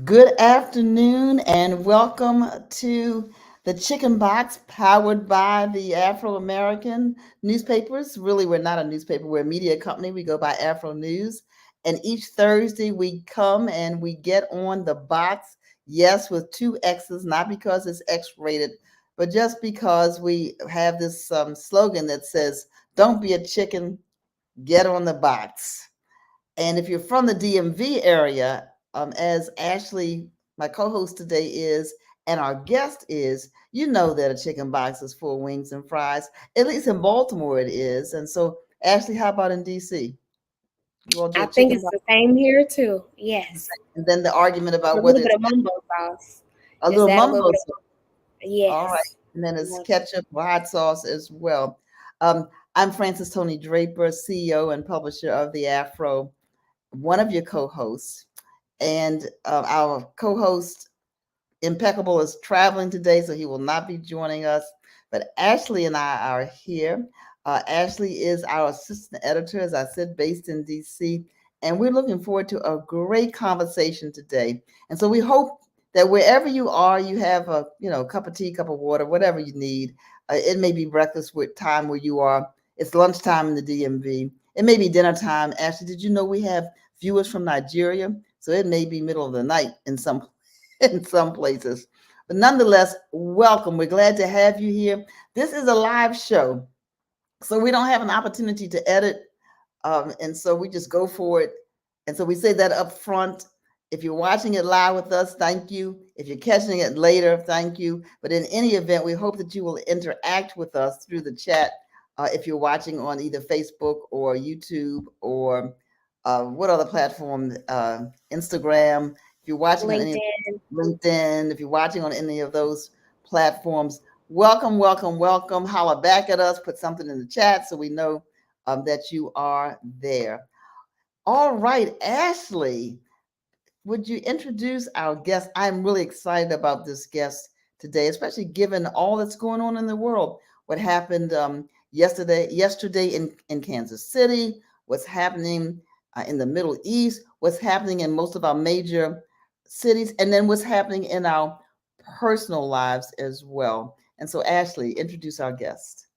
Good afternoon and welcome to the Chicken Box powered by the Afro American newspapers. Really, we're not a newspaper, we're a media company. We go by Afro News. And each Thursday we come and we get on the box, yes, with two X's, not because it's X rated, but just because we have this slogan that says, "Don't be a chicken, get on the box." And if you're from the DMV area, as Ashley, my co host today, is, and our guest is, you know that a chicken box is full of wings and fries. At least in Baltimore, it is. And so, Ashley, how about in DC? You all do I a think chicken it's box? the same here too. Yes. And then the argument A about little whether bit it's of mumbo sauce. a Just little add a little mumbo. bit of All right. yes. And then it's ketchup or hot sauce as well. Um, I'm Frances Tony Draper, CEO and publisher of The Afro, one of your co hosts. And our co host, Impeccable, is traveling today, so he will not be joining us. But Ashley and I are here. Ashley is our assistant editor, as I said, based in DC. And we're looking forward to a great conversation today. And so we hope that wherever you are, you have a cup of tea, cup of water, whatever you need. It may be breakfast with time where you are. It's lunchtime in the DMV. It may be dinner time. Ashley, did you know we have viewers from Nigeria? So it may be middle of the night in some in some places. But nonetheless, welcome. We're glad to have you here. This is a live show, so we don't have an opportunity to edit, and so we just go for it. And so we say that up front. If you're watching it live with us, thank you. If you're catching it later, thank you. But in any event, we hope that you will interact with us through the chat if you're watching on either Facebook or YouTube or what other platform? Instagram. If you're watching on any of LinkedIn. LinkedIn, if you're watching on any of those platforms, welcome, welcome, welcome. Holla back at us, put something in the chat so we know that you are there. All right, Ashley, would you introduce our guest? I'm really excited about this guest today, especially given all that's going on in the world. What happened yesterday in Kansas City, what's happening in the Middle East, what's happening in most of our major cities, and then what's happening in our personal lives as well. And so, Ashley, introduce our guest.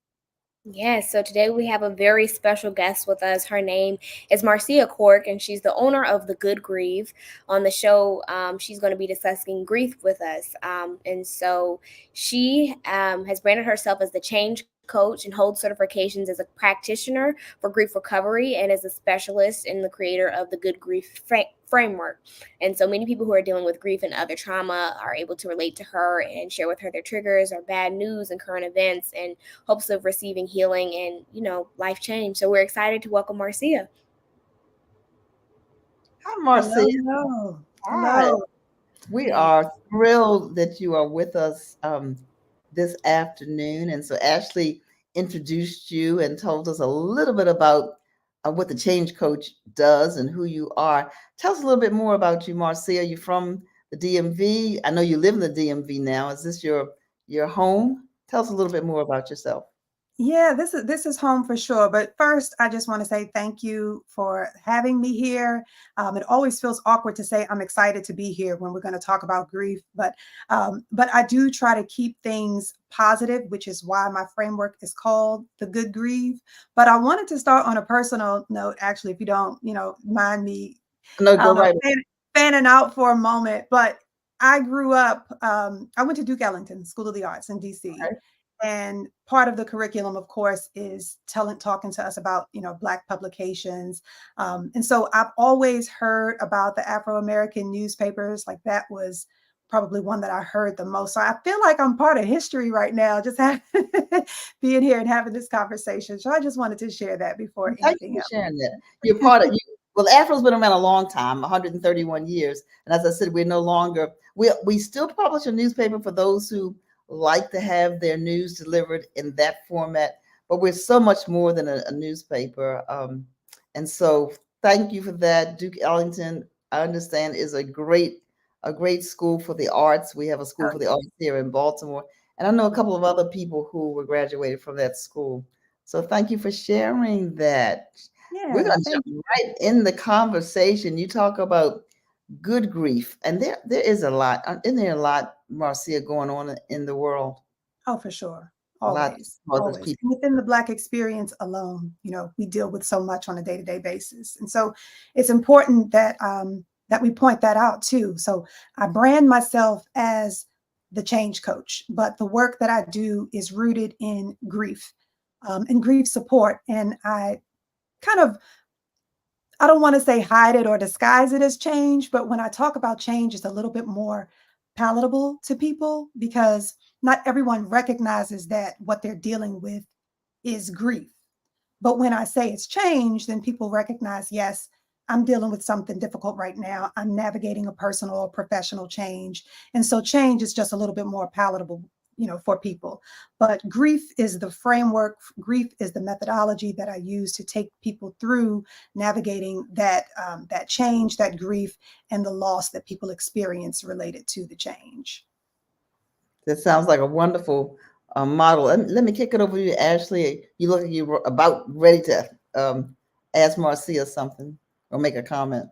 Yes, so today we have a very special guest with us. Her name is Marceia Cork, and she's the owner of the Good Grieve. On the show, she's going to be discussing grief with us. And so she has branded herself as the change coach and holds certifications as a practitioner for grief recovery and as a specialist and the creator of the Good Grief framework. And so many people who are dealing with grief and other trauma are able to relate to her and share with her their triggers or bad news and current events and hopes of receiving healing and, life change. So we're excited to welcome Marceia. Hi, Hello, Marcia. hello, Hi. hello. We Yes. are thrilled that you are with us this afternoon. And so Ashley introduced you and told us a little bit about what the Change Coach does and who you are. Tell us a little bit more about you, Marcia. You're from the DMV. I know you live in the DMV now. Is this your home? Tell us a little bit more about yourself. Yeah, this is home for sure. But first, I just want to say thank you for having me here. It always feels awkward to say I'm excited to be here when we're going to talk about grief, but I do try to keep things positive, which is why my framework is called the Good Grieve. But I wanted to start on a personal note, actually, if you don't, mind me No, go right fanning out for a moment. But I grew up. I went to Duke Ellington School of the Arts in DC. ahead. And part of the curriculum, of course, is talking to us about, Black publications. And so I've always heard about the Afro-American newspapers. Like that was probably one that I heard the most. So I feel like I'm part of history right now, just being here and having this conversation. So I just wanted to share that before Thank you anything for else. sharing that. You're part of you. Well, Afro's been around a long time, 131 years. And as I said, we're no longer, we still publish a newspaper for those who like to have their news delivered in that format, but we're so much more than a newspaper. And so thank you for that. Duke Ellington, I understand, is a great school for the arts. We have a school Oh, for the arts here in Baltimore. And I know a couple of other people who were graduated from that school. So thank you for sharing that. We're yeah, going to thank jump right in the conversation. You talk about Good Grief, and there is a lot. Isn't there a lot, Marcia, going on in the world? Oh, for sure. A lot Always, for those always. people. And within the Black experience alone, we deal with so much on a day-to-day basis. And so it's important that we point that out too. So I brand myself as the change coach, but the work that I do is rooted in grief, and grief support. And kind of I don't want to say hide it or disguise it as change, but when I talk about change, it's a little bit more palatable to people because not everyone recognizes that what they're dealing with is grief. But when I say it's change, then people recognize, yes, I'm dealing with something difficult right now. I'm navigating a personal or professional change. And so change is just a little bit more palatable, for people. But grief is the framework, grief is the methodology that I use to take people through navigating that change, that grief, and the loss that people experience related to the change. That sounds like a wonderful model. Let me kick it over to you, Ashley. You look like you're about ready to ask Marcia something or make a comment.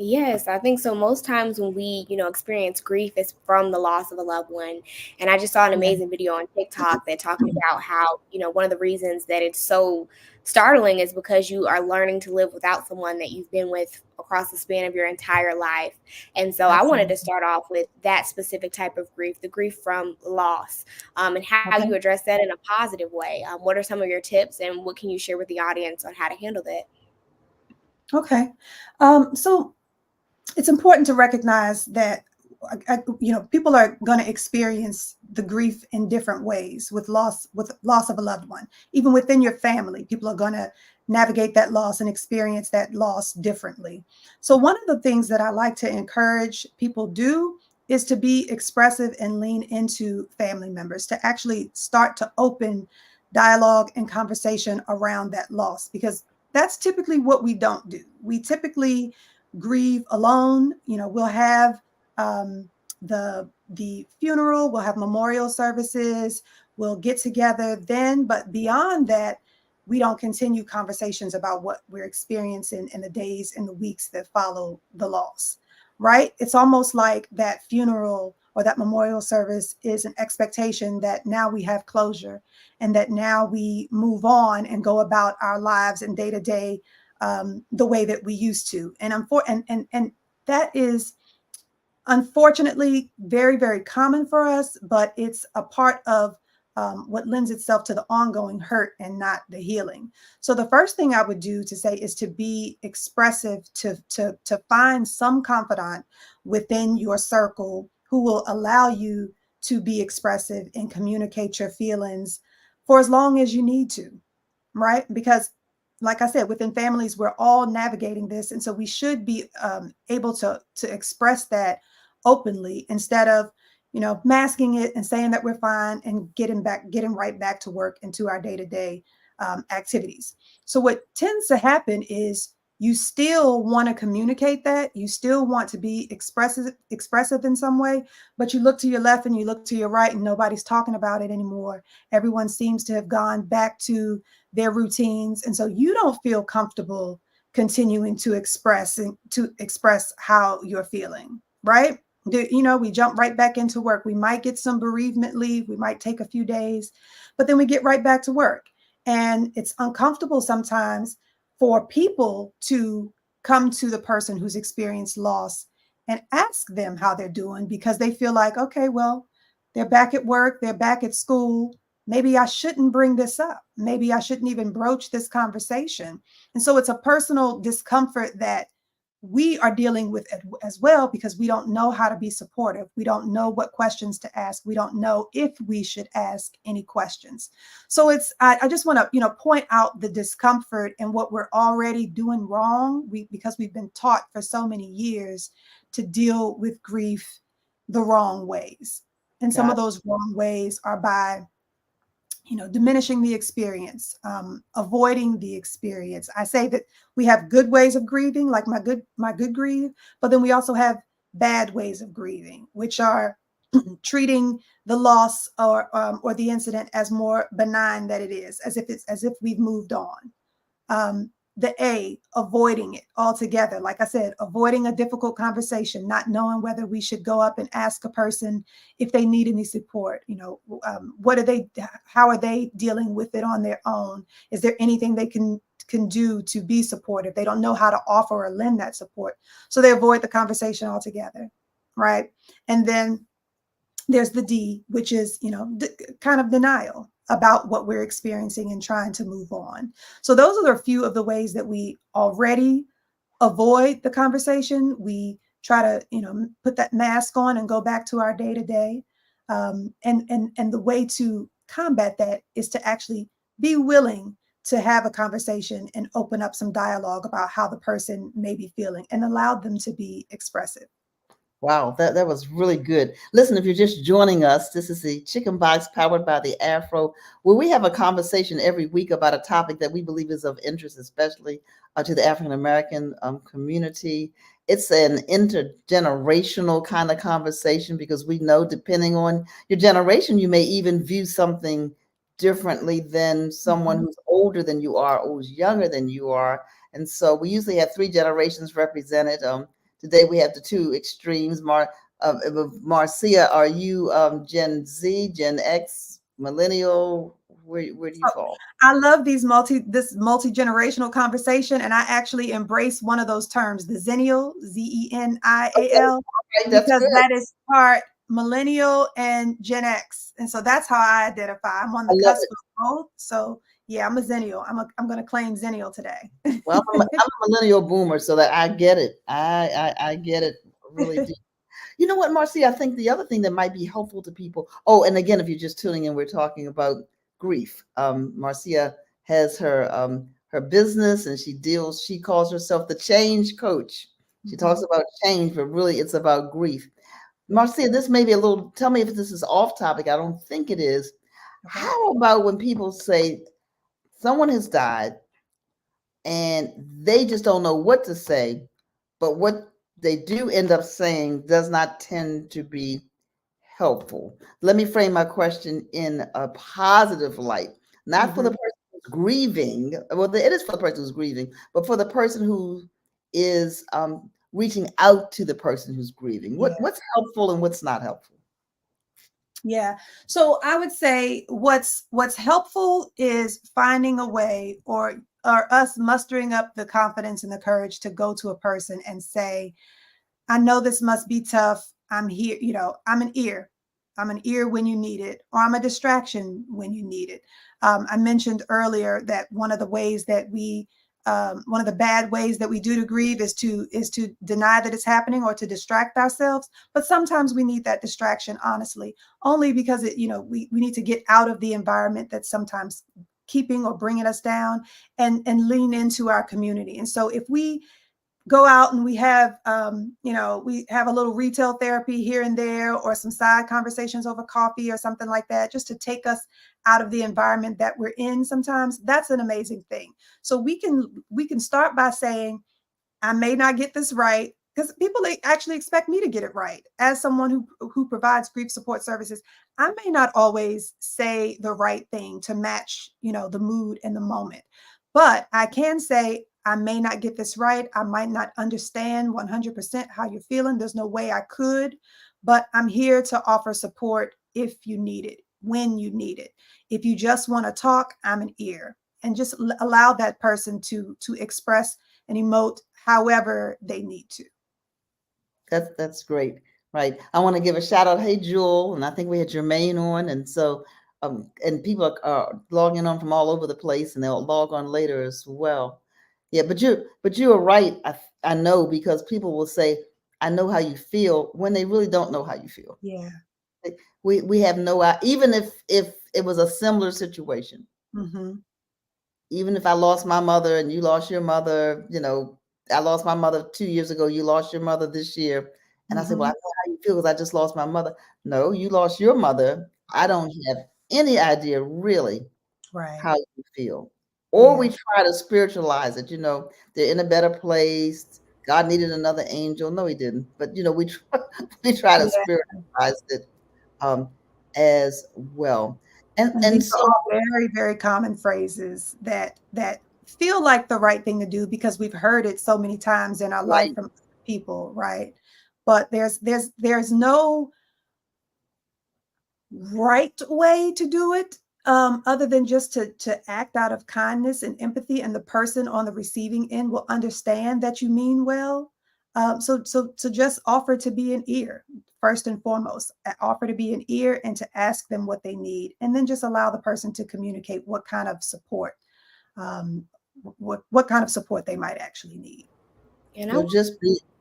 Yes, I think so. Most times when we, experience grief, it's from the loss of a loved one. And I just saw an Yeah. amazing video on TikTok that talking about how, one of the reasons that it's so startling is because you are learning to live without someone that you've been with across the span of your entire life. And so I wanted to Absolutely. start off with that specific type of grief, the grief from loss, and how Okay. you address that in a positive way. What are some of your tips and what can you share with the audience on how to handle that? Okay. So it's important to recognize that people are going to experience the grief in different ways with loss of a loved one. Even within your family, people are going to navigate that loss and experience that loss differently. So one of the things that I like to encourage people do is to be expressive and lean into family members, to actually start to open dialogue and conversation around that loss, because that's typically what we don't do. We typically grieve alone. We'll have the funeral, we'll have memorial services, we'll get together then, but beyond that, we don't continue conversations about what we're experiencing in the days and the weeks that follow the loss. Right? It's almost like that funeral or that memorial service is an expectation that now we have closure and that now we move on and go about our lives and day to day the way that we used to. And that is unfortunately very, very common for us, but it's a part of what lends itself to the ongoing hurt and not the healing. So the first thing I would do to say is to be expressive, to find some confidant within your circle who will allow you to be expressive and communicate your feelings for as long as you need to, right? Because like I said, within families, we're all navigating this. And so we should be able to express that openly instead of, masking it and saying that we're fine and getting right back to work and to our day-to-day activities. So what tends to happen is you still want to communicate that, you still want to be expressive in some way, but you look to your left and you look to your right and nobody's talking about it anymore. Everyone seems to have gone back to their routines. And so you don't feel comfortable continuing to express how you're feeling, right? We jump right back into work. We might get some bereavement leave. We might take a few days, but then we get right back to work. And it's uncomfortable sometimes for people to come to the person who's experienced loss and ask them how they're doing because they feel like, okay, well, they're back at work, they're back at school. Maybe I shouldn't bring this up. Maybe I shouldn't even broach this conversation. And so it's a personal discomfort that we are dealing with as well because we don't know how to be supportive. We don't know what questions to ask. We don't know if we should ask any questions. So I just want to point out the discomfort and what we're already doing wrong because we've been taught for so many years to deal with grief the wrong ways. And some of those wrong ways are by diminishing the experience, avoiding the experience. I say that we have good ways of grieving, like my good grieve, but then we also have bad ways of grieving, which are treating the loss or the incident as more benign than it is, as if we've moved on. the A, avoiding it altogether. Like I said, avoiding a difficult conversation, not knowing whether we should go up and ask a person if they need any support. What are they? How are they dealing with it on their own? Is there anything they can do to be supportive? They don't know how to offer or lend that support, so they avoid the conversation altogether, right? And then there's the D, which is, kind of denial about what we're experiencing and trying to move on. So those are a few of the ways that we already avoid the conversation. We try to, put that mask on and go back to our day to day. And the way to combat that is to actually be willing to have a conversation and open up some dialogue about how the person may be feeling and allow them to be expressive. Wow, that was really good. Listen, if you're just joining us, this is the Chicken Box powered by the Afro, where we have a conversation every week about a topic that we believe is of interest, especially to the African American community. It's an intergenerational kind of conversation because we know, depending on your generation, you may even view something differently than someone who's older than you are or who's younger than you are. And so we usually have three generations represented. Today we have the two extremes. Marcia, are you Gen Z, Gen X, millennial? Where do you fall? I love this multi-generational conversation, and I actually embrace one of those terms, the Zennial, Zenial, Okay, that's because good. that is part millennial and Gen X, and so that's how I identify. I'm on the cusp of both, so yeah, I'm a Zennial. I'm going to claim Zennial today. Well, I'm a millennial boomer, so that I get it. I get it really deep. You know what, Marcy? I think the other thing that might be helpful to people. Oh, and again, if you're just tuning in, we're talking about grief. Marcia has her business, and she calls herself the change coach. She talks about change, but really it's about grief. Marcia, this may be a little, tell me if this is off topic. I don't think it is. Okay. How about when people say someone has died and they just don't know what to say, but what they do end up saying does not tend to be helpful? Let me frame my question in a positive light, not for the person who's grieving. Well, it is for the person who's grieving, but for the person who is reaching out to the person who's grieving. What's helpful and what's not helpful? Yeah. So I would say what's helpful is finding a way, or us mustering up the confidence and the courage to go to a person and say, I know this must be tough. I'm here, I'm an ear. I'm an ear when you need it, or I'm a distraction when you need it. I mentioned earlier that one of the ways that one of the bad ways that we do to grieve is to deny that it's happening or to distract ourselves. But sometimes we need that distraction, honestly, only because we need to get out of the environment that's sometimes keeping or bringing us down, and lean into our community. And so if we go out and we have we have a little retail therapy here and there, or some side conversations over coffee or something like that, just to take us out of the environment that we're in, sometimes that's an amazing thing. So we can start by saying, I may not get this right, because people actually expect me to get it right. As someone who provides grief support services, I may not always say the right thing to match the mood and the moment, but I can say, I may not get this right. I might not understand 100% how you're feeling. There's no way I could, but I'm here to offer support if you need it, when you need it. If you just want to talk, I'm an ear. And just allow that person to express and emote however they need to. That's great. Right. I want to give a shout out. Hey, Jewel. And I think we had Jermaine on. And so, and people are logging on from all over the place, and they'll log on later as well. Yeah, but you are right. I know, because people will say, I know how you feel, when they really don't know how you feel. Yeah. We have no, even if it was a similar situation. Even if I lost my mother and you lost your mother, I lost my mother 2 years ago, you lost your mother this year. And I said, well, I know how you feel because I just lost my mother. No, you lost your mother. I don't have any idea really how you feel. Or we try to spiritualize it. They're in a better place. God needed another angel. No, he didn't. But, we try to spiritualize it as well. And And these are so, all very, very common phrases that feel like the right thing to do because we've heard it so many times in our life Right. from people, right? But there's no right way to do it, other than just to act out of kindness and empathy, and the person on the receiving end will understand that you mean well. So just offer to be an ear first and foremost. Offer to be an ear and to ask them what they need, and then just allow the person to communicate what kind of support, um, what kind of support they might actually need. And So just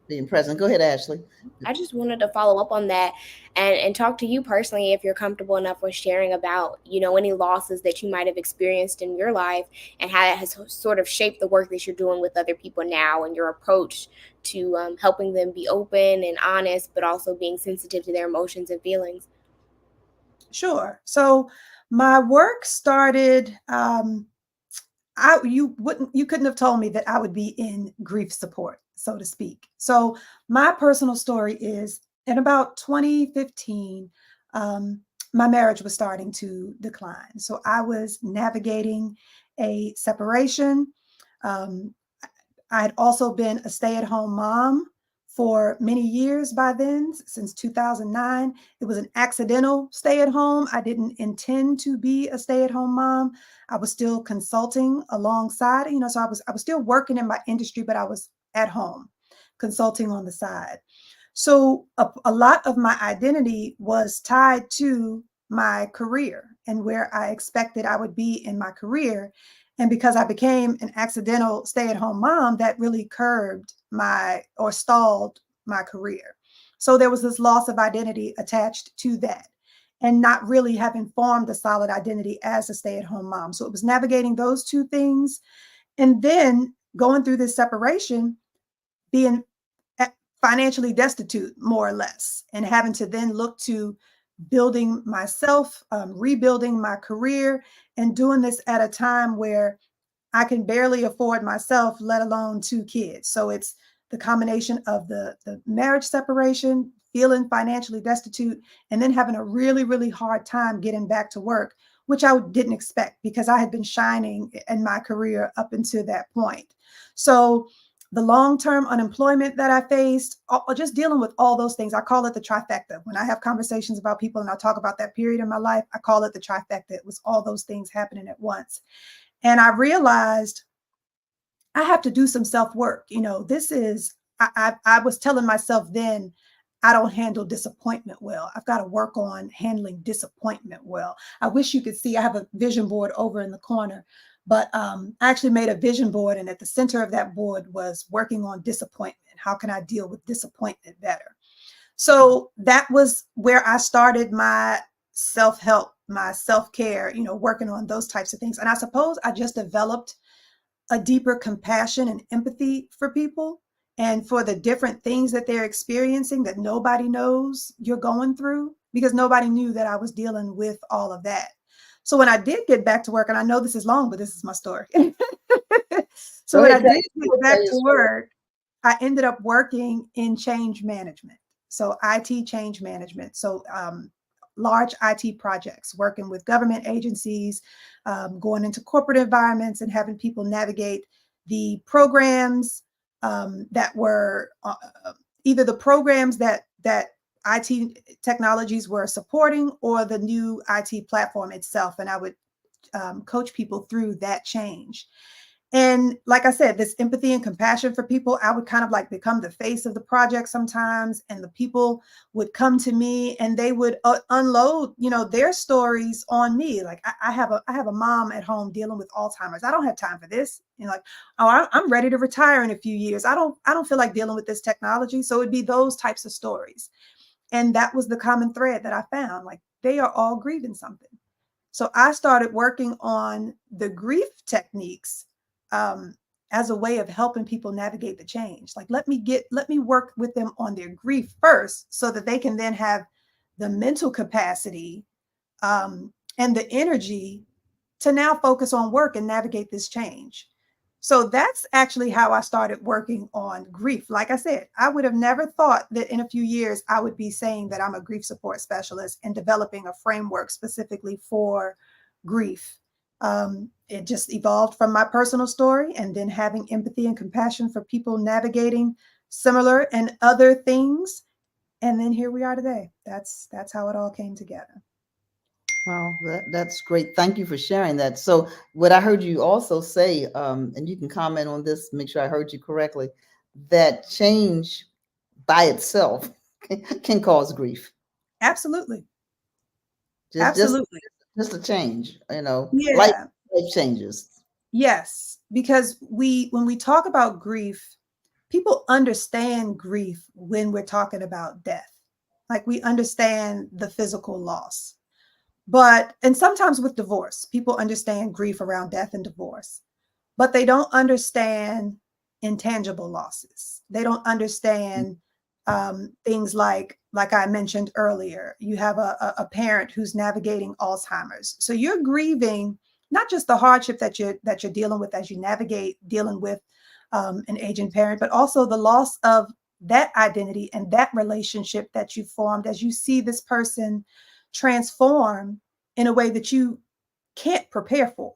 being present. Go ahead, Ashley. I just wanted to follow up on that and talk to you personally if you're comfortable enough with sharing about, any losses that you might have experienced in your life and how it has sort of shaped the work that you're doing with other people now and your approach to helping them be open and honest, but also being sensitive to their emotions and feelings. Sure. So my work started. You couldn't have told me that I would be in grief support, so to speak. So my personal story is in about 2015, my marriage was starting to decline. So I was navigating a separation. Um, I had also been a stay-at-home mom for many years by then, since 2009. It was an accidental stay-at-home. I didn't intend to be a stay-at-home mom. I was still consulting alongside, so I was still working in my industry, but I was at home consulting on the side. So a lot of my identity was tied to my career and where I expected I would be in my career. And because I became an accidental stay-at-home mom, that really curbed or stalled my career. So there was this loss of identity attached to that, and not really having formed a solid identity as a stay-at-home mom. So it was navigating those two things. And then going through this separation, being financially destitute, more or less, and having to then look to building myself, rebuilding my career, and doing this at a time where I can barely afford myself, let alone two kids. So it's the combination of the marriage separation, feeling financially destitute, and then having a really, really hard time getting back to work, which I didn't expect because I had been shining in my career up until that point. So the long-term unemployment that I faced, just dealing with all those things, I call it the trifecta. When I have conversations about people and I talk about that period in my life, I call it the trifecta. It was all those things happening at once. And I realized I have to do some self-work. I was telling myself then, I don't handle disappointment well. I've got to work on handling disappointment well. I wish you could see, I have a vision board over in the corner, but I actually made a vision board. And at the center of that board was working on disappointment. How can I deal with disappointment better? So that was where I started my self-help, my self-care, working on those types of things. And I suppose I just developed a deeper compassion and empathy for people and for the different things that they're experiencing that nobody knows you're going through, because nobody knew that I was dealing with all of that. So when I did get back to work, and I know this is long, but this is my story. So Go when ahead. I did Tell get back your to story. work, I ended up working in change management. So IT change management. So large IT projects, working with government agencies, going into corporate environments and having people navigate the programs that were either the programs that IT technologies were supporting or the new IT platform itself. And I would coach people through that change. And like I said, this empathy and compassion for people, I would kind of like become the face of the project sometimes. And the people would come to me and they would unload, their stories on me. Like I have a mom at home dealing with Alzheimer's. I don't have time for this. Like, oh, I'm ready to retire in a few years. I don't feel like dealing with this technology. So it'd be those types of stories. And that was the common thread that I found. Like they are all grieving something. So I started working on the grief techniques um, as a way of helping people navigate the change. Like let me work with them on their grief first, so that they can then have the mental capacity and the energy to now focus on work and navigate this change. So that's actually how I started working on grief. Like I said, I would have never thought that in a few years I would be saying that I'm a grief support specialist and developing a framework specifically for grief It just evolved from my personal story, and then having empathy and compassion for people navigating similar and other things. And then here we are today. That's how it all came together. Wow, that's great. Thank you for sharing that. So what I heard you also say, and you can comment on this, make sure I heard you correctly, that change by itself can cause grief. Absolutely. Just just Absolutely. just a change, life Yeah. changes. Yes. Because when we talk about grief, people understand grief when we're talking about death. Like we understand the physical loss. And sometimes with divorce, people understand grief around death and divorce, but they don't understand intangible losses. They don't understand things like I mentioned earlier. You have a parent who's navigating Alzheimer's, so you're grieving not just the hardship that you're dealing with as you navigate dealing with an aging parent, but also the loss of that identity and that relationship that you formed as you see this person transform in a way that you can't prepare for,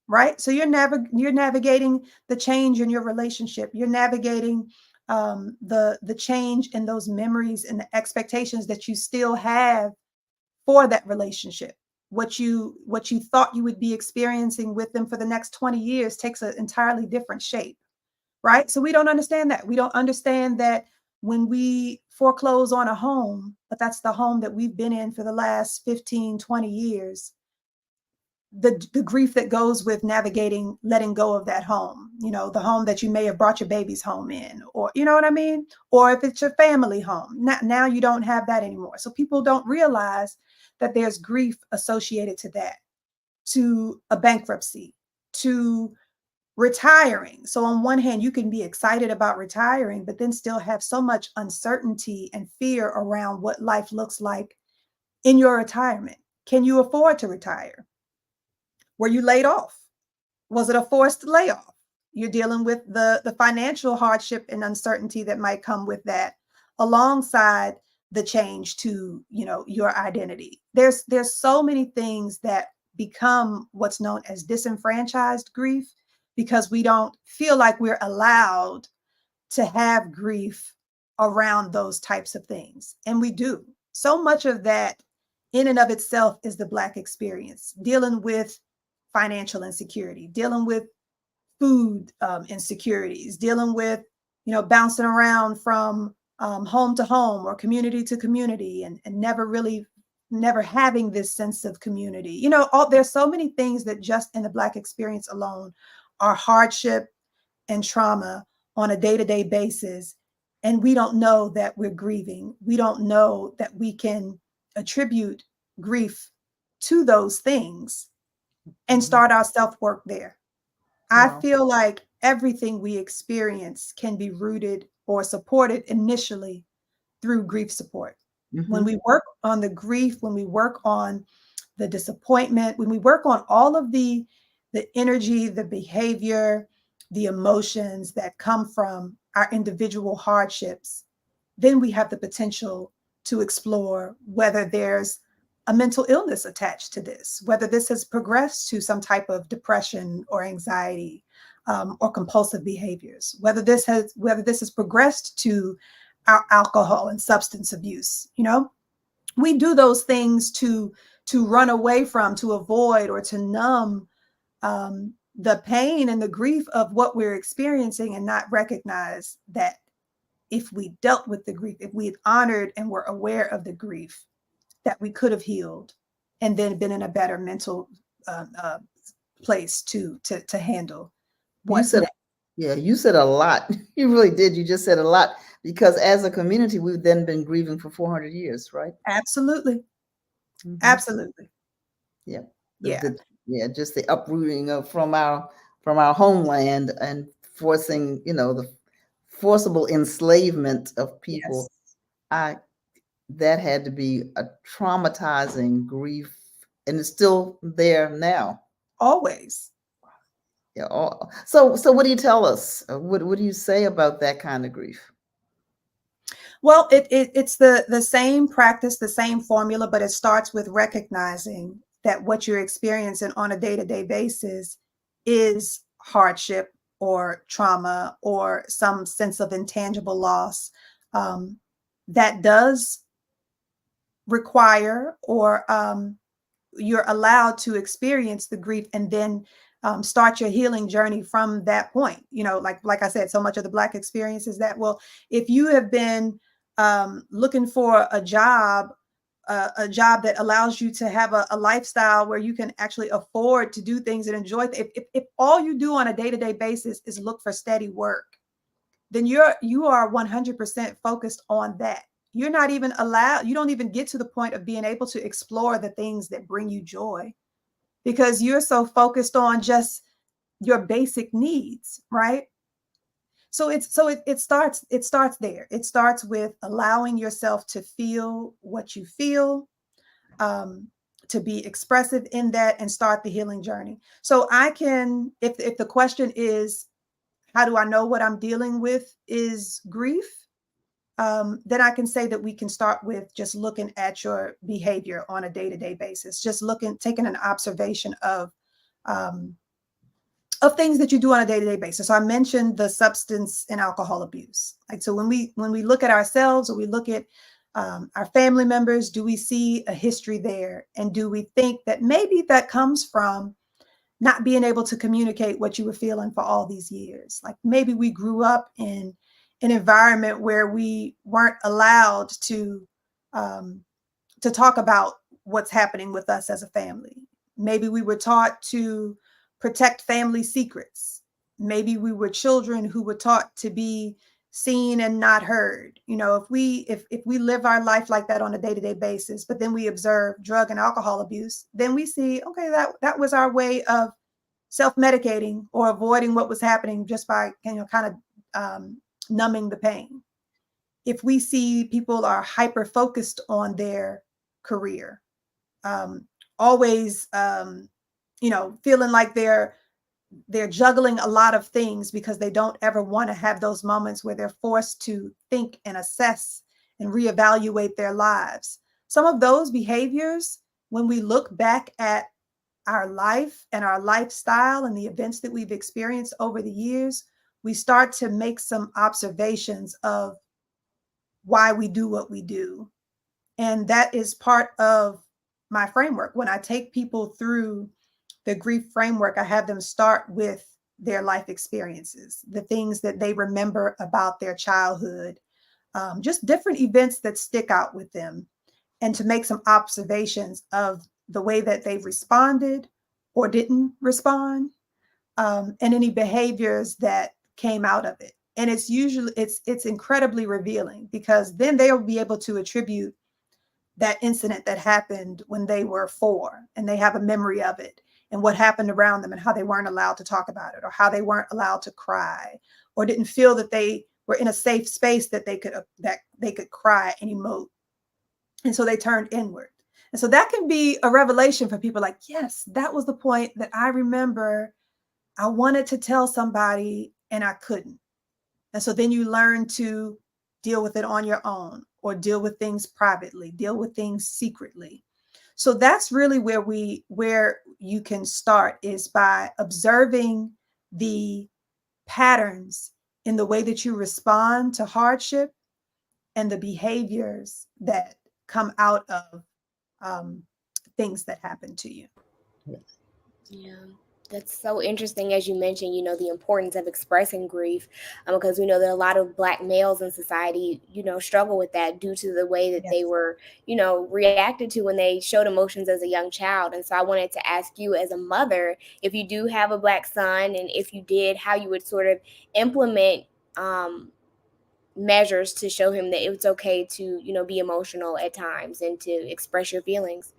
right? So you're navigating the change in your relationship. You're navigating the change in those memories and the expectations that you still have for that relationship. What you thought you would be experiencing with them for the next 20 years takes an entirely different shape, right? So we don't understand that. We don't understand that when we foreclose on a home, but that's the home that we've been in for the last 15, 20 years, the grief that goes with navigating letting go of that home, the home that you may have brought your baby's home in, or you know what I mean, or if it's your family home. Now you don't have that anymore, so people don't realize that there's grief associated to that, to a bankruptcy, to retiring. So on one hand, you can be excited about retiring, but then still have so much uncertainty and fear around what life looks like in your retirement. Can you afford to retire? Were you laid off? Was it a forced layoff? You're dealing with the financial hardship and uncertainty that might come with that, alongside the change to your identity. There's so many things that become what's known as disenfranchised grief, because we don't feel like we're allowed to have grief around those types of things, and we do. So much of that in and of itself is the Black experience, dealing with financial insecurity, dealing with food insecurities, dealing with, bouncing around from home to home or community to community, and never having this sense of community. There's so many things that just in the Black experience alone are hardship and trauma on a day-to-day basis. And we don't know that we're grieving. We don't know that we can attribute grief to those things and start our self-work there. I Wow. feel like everything we experience can be rooted or supported initially through grief support. When Mhm. we work on the grief, when we work on the disappointment, when we work on all of the energy, the behavior, the emotions that come from our individual hardships, then we have the potential to explore whether there's a mental illness attached to this, whether this has progressed to some type of depression or anxiety, or compulsive behaviors, whether this has progressed to our alcohol and substance abuse. We do those things to run away from, to avoid, or to numb the pain and the grief of what we're experiencing, and not recognize that if we dealt with the grief, if we had honored and were aware of the grief, that we could have healed and then been in a better mental place to handle You what's said, next. yeah, you said a lot. You really did. You just said a lot, because as a community, we've then been grieving for 400 years, right? Absolutely. Mhm. Absolutely. Yeah. The, Yeah. the yeah, just the uprooting of from our homeland, and forcing, the forcible enslavement of Yes. people. I That had to be a traumatizing grief, and it's still there now. Always. Yeah. So what do you tell us? What do you say about that kind of grief? Well, it's the same practice, the same formula, but it starts with recognizing that what you're experiencing on a day-to-day basis is hardship or trauma or some sense of intangible loss, that does require, or you're allowed to experience the grief and then start your healing journey from that point. You know, like I said, so much of the Black experience is that, well, if you have been looking for a job that allows you to have a lifestyle where you can actually afford to do things and enjoy if all you do on a day-to-day basis is look for steady work, then you are 100% focused on that. You're not even allowed, you don't even get to the point of being able to explore the things that bring you joy, because you're so focused on just your basic needs, right? So it starts there. It starts with allowing yourself to feel what you feel, to be expressive in that, and start the healing journey. So I can, if the question is, how do I know what I'm dealing with is grief? Then I can say that we can start with just looking at your behavior on a day-to-day basis, just taking an observation of things that you do on a day-to-day basis. So I mentioned the substance and alcohol abuse. Like, so when we look at ourselves, or we look at our family members, do we see a history there? And do we think that maybe that comes from not being able to communicate what you were feeling for all these years? Like, maybe we grew up in an environment where we weren't allowed to talk about what's happening with us as a family. Maybe we were taught to protect family secrets. Maybe we were children who were taught to be seen and not heard. You know, if we live our life like that on a day-to-day basis, but then we observe drug and alcohol abuse, then we see, okay, that was our way of self-medicating or avoiding what was happening, just by, you know, kind of numbing the pain. If we see people are hyper focused on their career, always you know, feeling like they're juggling a lot of things because they don't ever want to have those moments where they're forced to think and assess and reevaluate their lives. Some of those behaviors, when we look back at our life and our lifestyle and the events that we've experienced over the years, we start to make some observations of why we do what we do. And that is part of my framework. When I take people through the grief framework, I have them start with their life experiences, the things that they remember about their childhood, just different events that stick out with them, and to make some observations of the way that they've responded or didn't respond, and any behaviors that came out of it. And it's usually, it's incredibly revealing, because then they'll be able to attribute that incident that happened when they were 4, and they have a memory of it, and what happened around them, and how they weren't allowed to talk about it, or how they weren't allowed to cry, or didn't feel that they were in a safe space that they could cry and emote. And so they turned inward. And so that can be a revelation for people, like, yes, that was the point that I remember I wanted to tell somebody and I couldn't. And so then you learn to deal with it on your own, or deal with things privately, deal with things secretly. So that's really where you can start, is by observing the patterns in the way that you respond to hardship and the behaviors that come out of things that happen to you. Yeah, that's so interesting. As you mentioned, you know, the importance of expressing grief, because we know that a lot of Black males in society, you know, struggle with that due to the way that they Yes. were, you know, reacted to when they showed emotions as a young child. And so I wanted to ask you, as a mother, if you do have a Black son, and if you did, how you would sort of implement measures to show him that it's okay to, you know, be emotional at times and to express your feelings.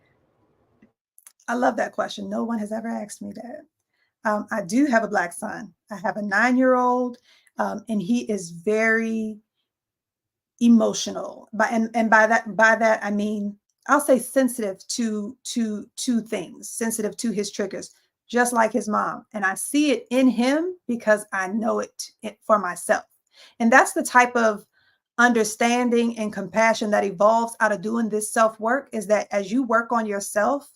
I love that question. No one has ever asked me that. I do have a Black son. I have a 9-year-old, and he is very emotional. And by that I mean, I'll say sensitive to things, sensitive to his triggers, just like his mom. And I see it in him because I know it for myself. And that's the type of understanding and compassion that evolves out of doing this self work, is that as you work on yourself,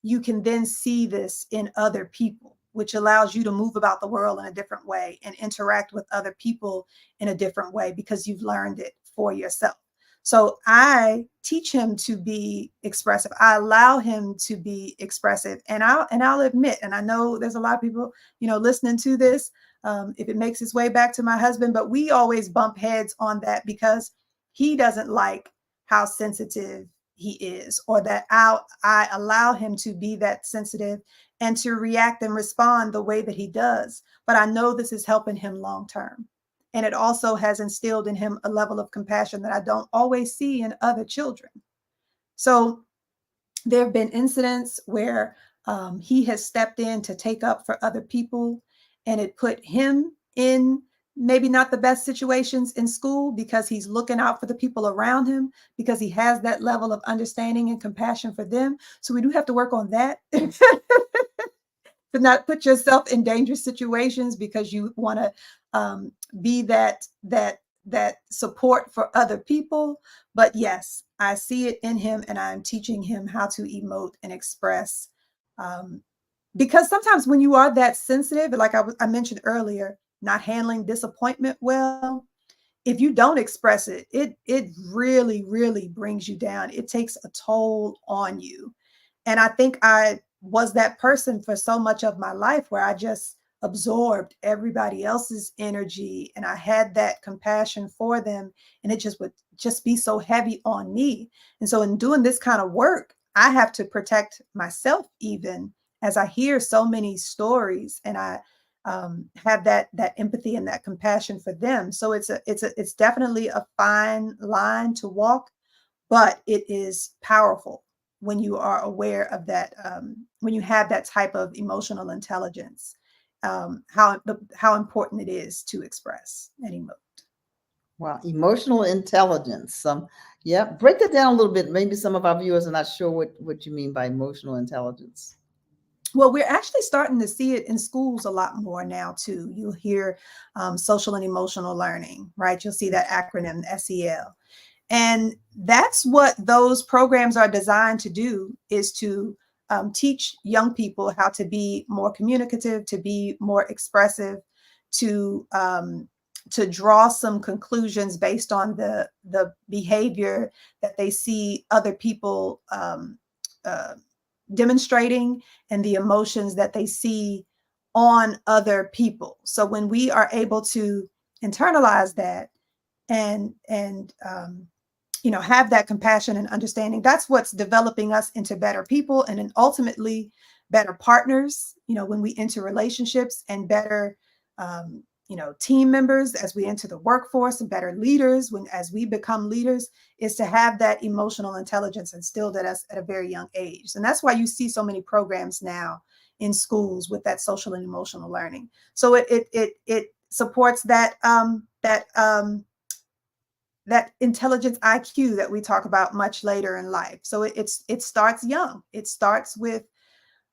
you can then see this in other people, which allows you to move about the world in a different way and interact with other people in a different way because you've learned it for yourself. So I teach him to be expressive. I allow him to be expressive. And I'll admit, and I know there's a lot of people, listening to this, if it makes its way back to my husband, but we always bump heads on that because he doesn't like how sensitive he is, or that I allow him to be that sensitive and to react and respond the way that he does. But I know this is helping him long term. And it also has instilled in him a level of compassion that I don't always see in other children. So there have been incidents where he has stepped in to take up for other people, and it put him in maybe not the best situations in school because he's looking out for the people around him, because he has that level of understanding and compassion for them. So we do have to work on that. To not put yourself in dangerous situations because you want to be that support for other people. But yes, I see it in him, and I'm teaching him how to emote and express. Because sometimes when you are that sensitive, like I mentioned earlier, not handling disappointment well, if you don't express it, it really, really brings you down. It takes a toll on you. And I think I was that person for so much of my life where I just absorbed everybody else's energy, and I had that compassion for them, and it just would just be so heavy on me. And so in doing this kind of work, I have to protect myself, even as I hear so many stories, and I have that empathy and that compassion for them. So it's definitely a fine line to walk, but it is powerful when you are aware of that, when you have that type of emotional intelligence, how important it is to express and emote. Wow, emotional intelligence. Yeah, break that down a little bit. Maybe some of our viewers are not sure what you mean by emotional intelligence. Well, we're actually starting to see it in schools a lot more now too. You'll hear social and emotional learning, right? You'll see that acronym SEL. And that's what those programs are designed to do, is to teach young people how to be more communicative, to be more expressive, to draw some conclusions based on the behavior that they see other people demonstrating, and the emotions that they see on other people. So when we are able to internalize that and have that compassion and understanding, that's what's developing us into better people, and then ultimately better partners, when we enter relationships, and better team members as we enter the workforce, and better leaders as we become leaders, is to have that emotional intelligence instilled at us at a very young age. And that's why you see so many programs now in schools with that social and emotional learning. So it supports that that intelligence IQ that we talk about much later in life. So it starts young. It starts with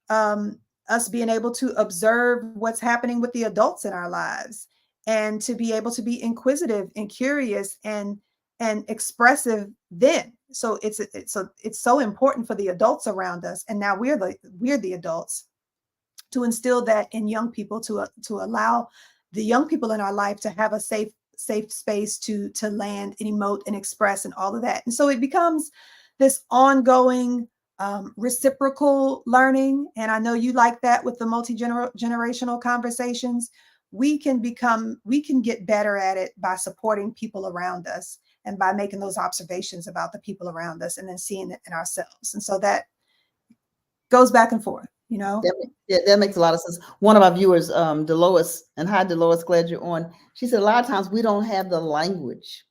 us being able to observe what's happening with the adults in our lives, and to be able to be inquisitive and curious and expressive then. So it's so important for the adults around us, and now we're the adults, to instill that in young people, to allow the young people in our life to have a safe space to land and emote and express and all of that. And so it becomes this ongoing reciprocal learning. And I know you like that with the multi-generational conversations. We can get better at it by supporting people around us, and by making those observations about the people around us, and then seeing it in ourselves. And so that goes back and forth. That makes a lot of sense. One of our viewers, Dolores, and hi, Dolores, glad you're on. She said a lot of times we don't have the language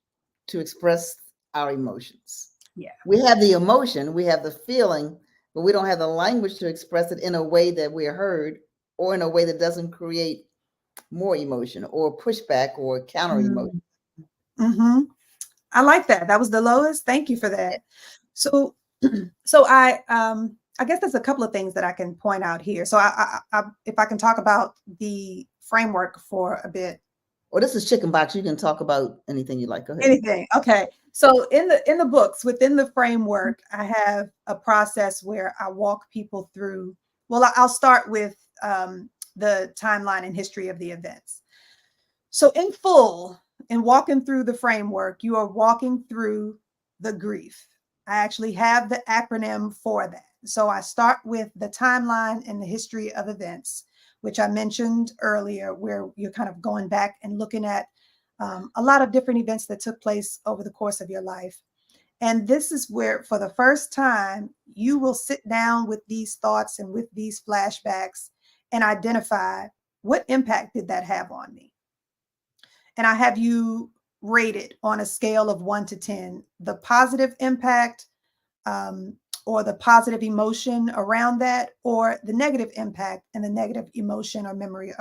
to express our emotions. Yeah, we have the emotion, we have the feeling, but we don't have the language to express it in a way that we're heard, or in a way that doesn't create more emotion or pushback or counter emotion. Mm-hmm. I like that. That was Dolores. Thank you for that. So I guess there's a couple of things that I can point out here. So if I can talk about the framework for a bit. Well, this is Chicken Box. You can talk about anything you like. Go ahead. Anything. Okay. So in the books, within the framework, I have a process where I walk people through. Well, I'll start with the timeline and history of the events. So in full, in walking through the framework, you are walking through the grief. I actually have the acronym for that. So I start with the timeline and the history of events, which I mentioned earlier, where you're kind of going back and looking at a lot of different events that took place over the course of your life. And this is where, for the first time, you will sit down with these thoughts and with these flashbacks and identify what impact did that have on me. And I have you rated on a scale of 1 to 10, the positive impact or the positive emotion around that, or the negative impact and the negative emotion or memory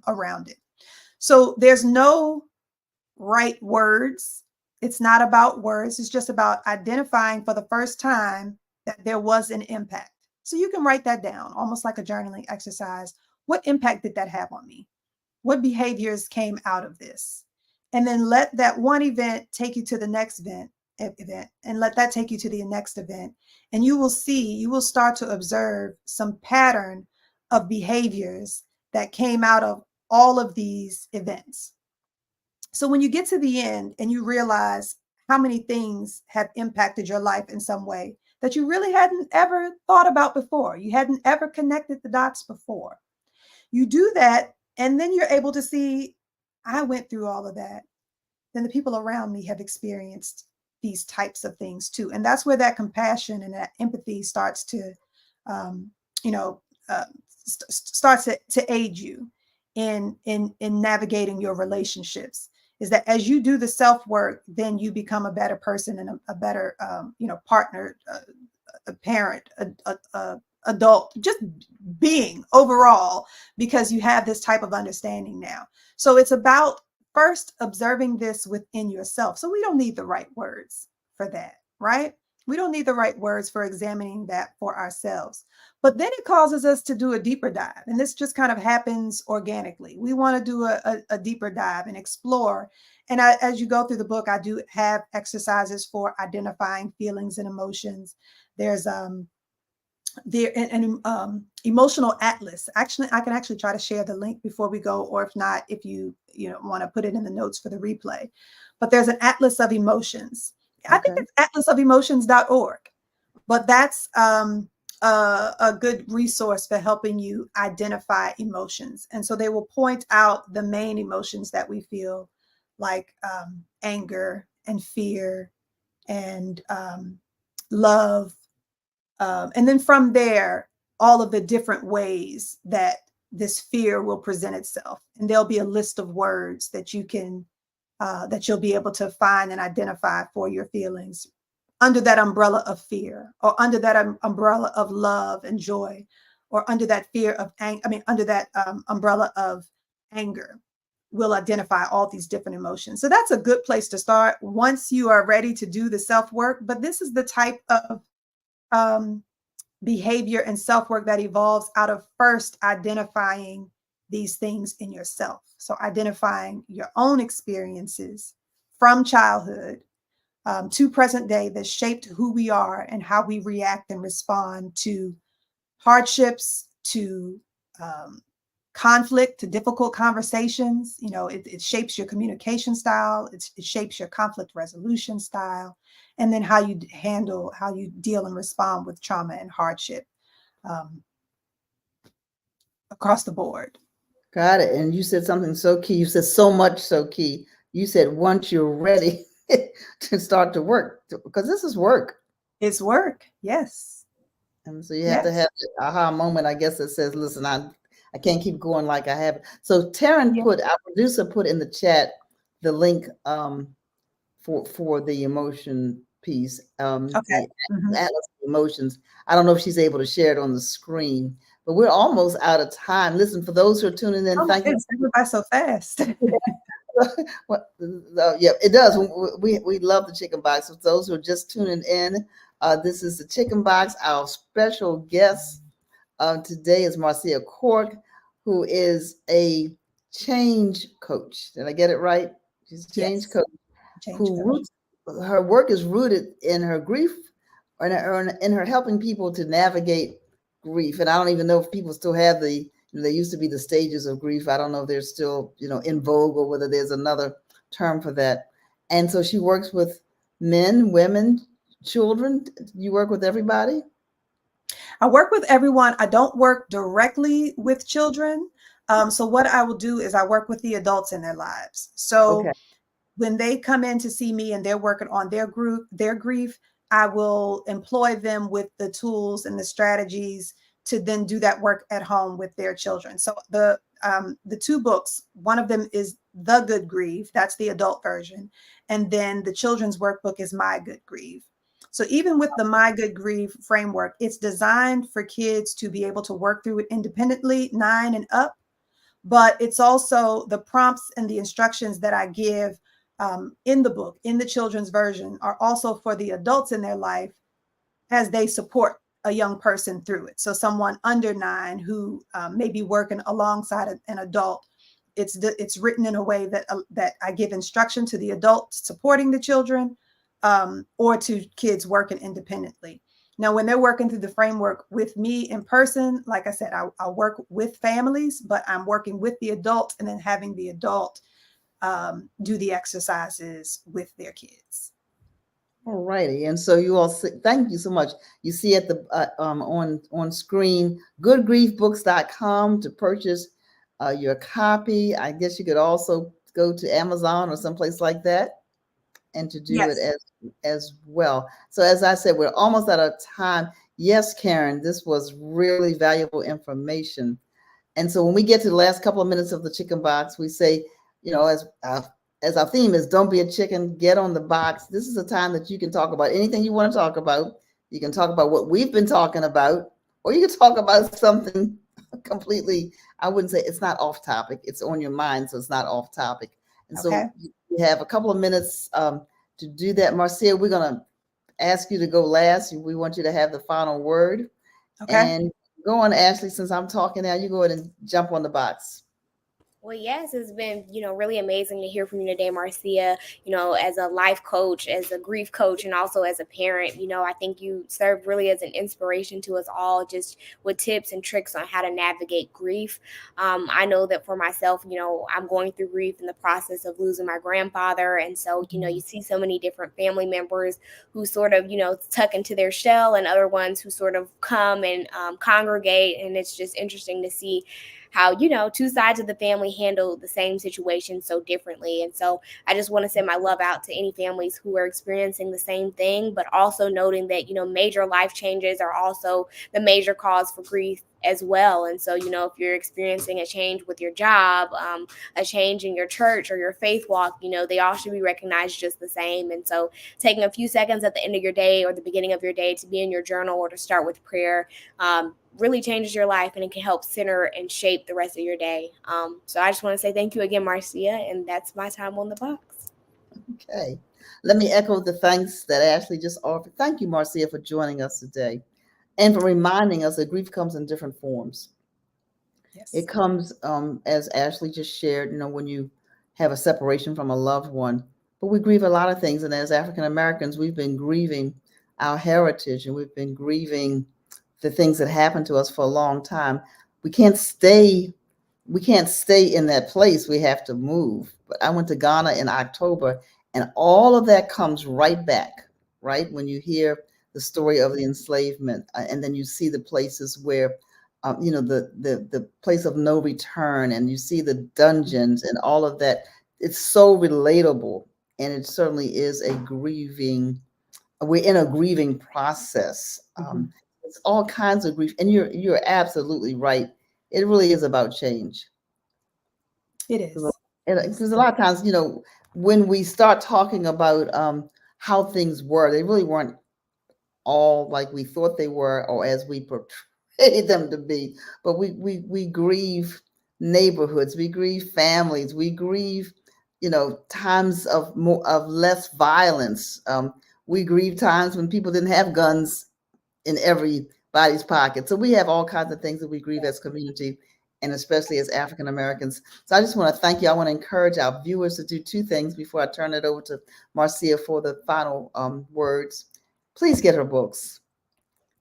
around it. So there's no right words. It's not about words. It's just about identifying for the first time that there was an impact. So you can write that down, almost like a journaling exercise. What impact did that have on me? What behaviors came out of this? And then let that one event take you to the next event, and let that take you to the next event. And you will start to observe some pattern of behaviors that came out of all of these events. So when you get to the end and you realize how many things have impacted your life in some way that you really hadn't ever thought about before, you hadn't ever connected the dots before, you do that, and then you're able to see, I went through all of that. Then the people around me have experienced these types of things too. And that's where that compassion and that empathy starts to, starts to aid you in navigating your relationships. Is that as you do the self work, then you become a better person and a better, partner, a parent, a adult, just being overall, because you have this type of understanding now. So it's about first observing this within yourself. So we don't need the right words for that, right? We don't need the right words for examining that for ourselves. But then it causes us to do a deeper dive. And this just kind of happens organically. We want to do a deeper dive and explore. And as you go through the book, I do have exercises for identifying feelings and emotions. There's an emotional atlas. Actually, I can actually try to share the link before we go, or if not, if you want to put it in the notes for the replay. But there's an atlas of emotions. Okay. I think it's atlasofemotions.org. But that's a good resource for helping you identify emotions. And so they will point out the main emotions that we feel, like anger and fear and love. And then from there, all of the different ways that this fear will present itself. And there'll be a list of words that you can, that you'll be able to find and identify for your feelings under that umbrella of fear, or under that umbrella of love and joy, or under that fear of under that umbrella of anger. We'll identify all these different emotions. So that's a good place to start once you are ready to do the self-work. But this is the type of behavior and self-work that evolves out of first identifying these things in yourself. So identifying your own experiences from childhood to present day that shaped who we are and how we react and respond to hardships, to conflict, to difficult conversations. It shapes your communication style. It shapes your conflict resolution style. And then how you deal and respond with trauma and hardship across the board. Got it. And you said something so key. You said so much so key. You said once you're ready to start to work, because this is work. It's work. Yes. And so you have to have the aha moment, I guess, that says, listen, I can't keep going like I have. So Taryn our producer put in the chat the link for the emotion piece. The Atlas of Emotions. I don't know if she's able to share it on the screen, but we're almost out of time. Listen, for those who are tuning in, thank you. It went by so fast. Yeah, it does. We love the chicken box. For those who are just tuning in, this is the chicken box. Our special guest today is Marceia Cork, who is a change coach. Did I get it right? She's a change coach her work is rooted in her grief, or in her helping people to navigate grief. And I don't even know if people still have there used to be the stages of grief. I don't know if they're still, in vogue, or whether there's another term for that. And so she works with men, women, children. You work with everybody? I work with everyone. I don't work directly with children. So what I will do is I work with the adults in their lives. So Okay. when they come in to see me and they're working on their grief, I will employ them with the tools and the strategies to then do that work at home with their children. So the two books, one of them is The Good Grieve, that's the adult version, and then the children's workbook is My Good Grieve. So even with the My Good Grieve framework, it's designed for kids to be able to work through it independently, 9 and up. But it's also the prompts and the instructions that I give in the book, in the children's version, are also for the adults in their life as they support a young person through it. So someone under 9 who may be working alongside an adult, it's written in a way that I give instruction to the adults supporting the children, or to kids working independently. Now, when they're working through the framework with me in person, like I said, I work with families, but I'm working with the adult and then having the adult do the exercises with their kids. All righty. And so you all thank you so much. You see at the on screen, goodgriefbooks.com to purchase your copy. I guess you could also go to Amazon or someplace like that and to do Yes. it as well. So as I said, we're almost out of time. Yes, Karen, this was really valuable information. And so when we get to the last couple of minutes of the chicken box, we say, as our theme is don't be a chicken, get on the box. This is a time that you can talk about anything you want to talk about. You can talk about what we've been talking about, or you can talk about something completely, I wouldn't say it's not off topic. It's on your mind, so it's not off topic. And Okay. so we have a couple of minutes to do that. Marceia, we're going to ask you to go last. We want you to have the final word. Okay. And go on, Ashley, since I'm talking now, you go ahead and jump on the box. Well, yes, it's been, really amazing to hear from you today, Marceia, as a life coach, as a grief coach, and also as a parent. I think you serve really as an inspiration to us all, just with tips and tricks on how to navigate grief. I know that for myself, I'm going through grief in the process of losing my grandfather. And so, you see so many different family members who sort of, tuck into their shell, and other ones who sort of come and congregate. And it's just interesting to see how, two sides of the family handle the same situation so differently. And so I just want to send my love out to any families who are experiencing the same thing, but also noting that, major life changes are also the major cause for grief as well. And so, if you're experiencing a change with your job, a change in your church or your faith walk, they all should be recognized just the same. And so taking a few seconds at the end of your day or the beginning of your day to be in your journal or to start with prayer, really changes your life, and it can help center and shape the rest of your day. So I just want to say thank you again, Marceia, and that's my time on the box. Okay. Let me echo the thanks that Ashley just offered. Thank you, Marceia, for joining us today and for reminding us that grief comes in different forms. Yes. It comes, as Ashley just shared, when you have a separation from a loved one, but we grieve a lot of things. And as African Americans, we've been grieving our heritage, and we've been grieving the things that happened to us for a long time. We can't stay in that place. We have to move. But I went to Ghana in October, and all of that comes right back, right? When you hear the story of the enslavement, and then you see the places where, the place of no return, and you see the dungeons and all of that. It's so relatable, and it certainly is we're in a grieving process. It's all kinds of grief, and you're absolutely right. It really is about change. It is. Because a lot of times, when we start talking about how things were, they really weren't all like we thought they were, or as we portrayed them to be. But we grieve neighborhoods, we grieve families, we grieve, times of less violence. We grieve times when people didn't have guns in everybody's pocket. So we have all kinds of things that we grieve as community. and especially as African Americans. So I just want to thank you. I want to encourage our viewers to do two things before I turn it over to Marceia for the final words. Please get her books.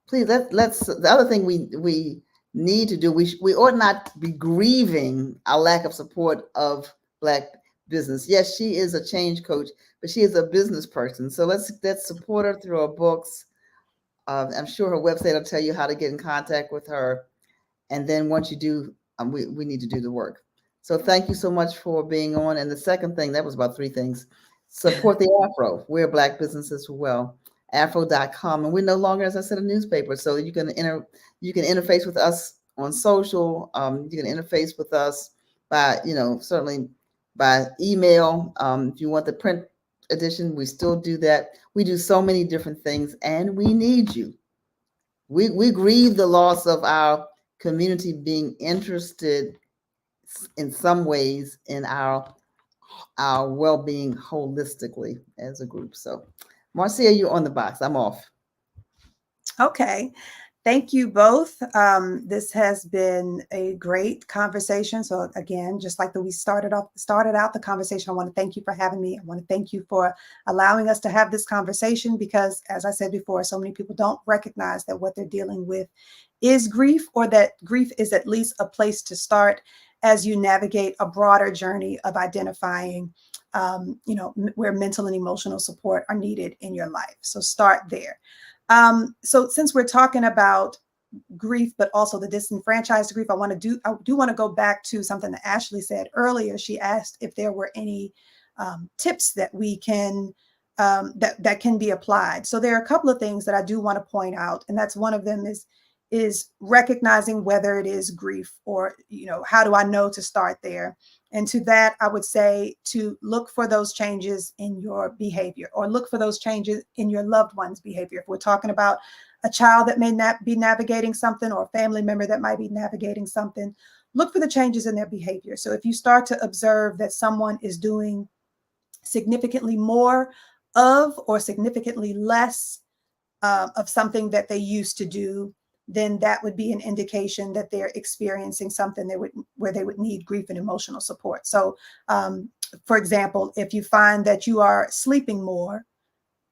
Please let's. The other thing we need to do, we ought not be grieving our lack of support of Black business. Yes, she is a change coach, but she is a business person. So let's support her through her books. I'm sure her website will tell you how to get in contact with her. And then once you do, we need to do the work. So thank you so much for being on. And the second thing, that was about three things. Support the Afro. We're Black businesses as well. Afro.com. And we're no longer, as I said, a newspaper. So you can interface with us on social. You can interface with us by, certainly by email. If you want the print edition, we still do that. We do so many different things, and we need you. We grieve the loss of our community being interested in some ways in our well-being holistically as a group. So, Marceia, you're on the box. I'm off. Okay. Thank you both. This has been a great conversation. So again, just like we started out the conversation, I want to thank you for having me. I want to thank you for allowing us to have this conversation because, as I said before, so many people don't recognize that what they're dealing with is grief, or that grief is at least a place to start as you navigate a broader journey of identifying, where mental and emotional support are needed in your life. So start there. So since we're talking about grief, but also the disenfranchised grief, I do want to go back to something that Ashley said earlier. She asked if there were any tips that we can that can be applied. So there are a couple of things that I do want to point out, and that's one of them is recognizing whether it is grief, or how do I know to start there? And to that, I would say to look for those changes in your behavior, or look for those changes in your loved one's behavior. If we're talking about a child that may not be navigating something, or a family member that might be navigating something, look for the changes in their behavior. So if you start to observe that someone is doing significantly more of, or significantly less of something that they used to do, then that would be an indication that they're experiencing something where they would need grief and emotional support. So, for example, if you find that you are sleeping more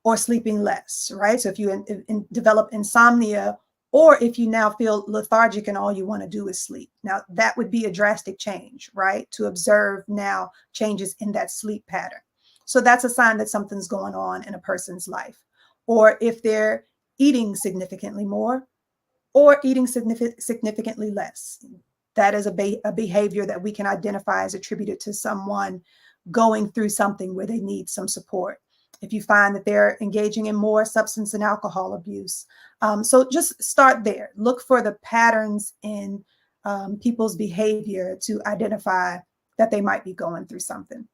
or sleeping less, right? So if you develop insomnia, or if you now feel lethargic and all you want to do is sleep, now that would be a drastic change, right? To observe now changes in that sleep pattern. So that's a sign that something's going on in a person's life. Or if they're eating significantly more, or eating significantly less. That is a behavior that we can identify as attributed to someone going through something where they need some support. If you find that they're engaging in more substance and alcohol abuse. So just start there. Look for the patterns in people's behavior to identify that they might be going through something.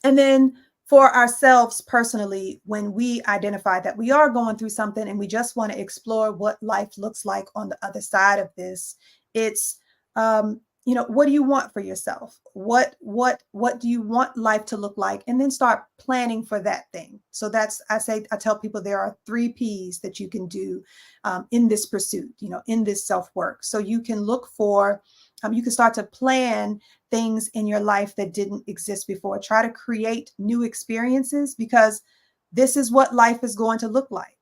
And then for ourselves personally, when we identify that we are going through something and we just want to explore what life looks like on the other side of this, it's, what do you want for yourself? What do you want life to look like? And then start planning for that thing. So I tell people there are 3 P's that you can do in this pursuit, in this self-work. So you can look for, you can start to plan things in your life that didn't exist before. Try to create new experiences, because this is what life is going to look like.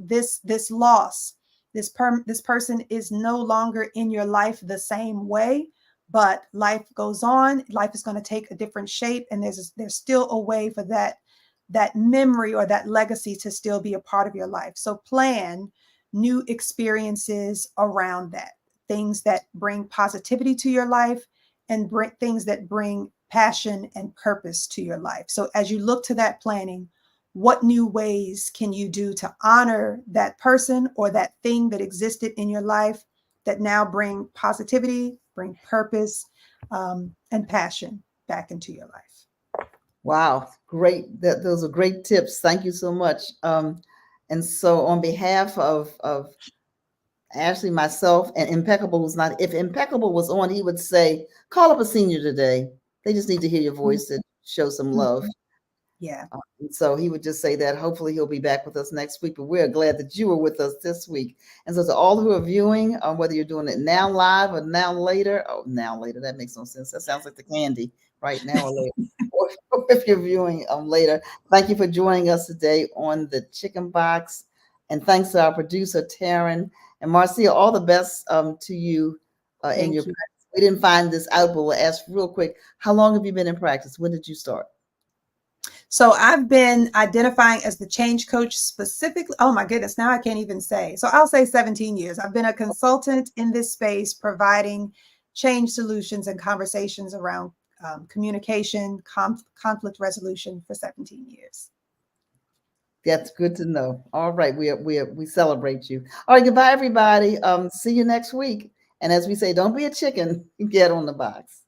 This loss, this person is no longer in your life the same way, but life goes on. Life is going to take a different shape, and there's still a way for that memory or that legacy to still be a part of your life. So plan new experiences around that. Things that bring positivity to your life, and things that bring passion and purpose to your life. So as you look to that planning, what new ways can you do to honor that person or that thing that existed in your life that now bring positivity, bring purpose, and passion back into your life? Wow, great. Those are great tips. Thank you so much. And so on behalf of Ashley, myself, and Impeccable was not, if Impeccable was on, he would say, call up a senior today. They just need to hear your voice and show some love. Yeah. So he would just say that hopefully he'll be back with us next week, but we're glad that you were with us this week. And so to all who are viewing, whether you're doing it now live or now later, now later, that makes no sense. That sounds like the candy, right now or later. Or if you're viewing later, thank you for joining us today on the Chicken Box. And thanks to our producer, Taryn and Marcia, all the best to you in your Thank you. practice. We didn't find this out, but we'll ask real quick, how long have you been in practice? When did you start? So I've been identifying as the change coach specifically. Oh my goodness, now I can't even say. So I'll say 17 years. I've been a consultant in this space, providing change solutions and conversations around communication, conflict resolution for 17 years. That's good to know. All right, we celebrate you. All right, goodbye, everybody. See you next week. And as we say, don't be a chicken. Get on the box.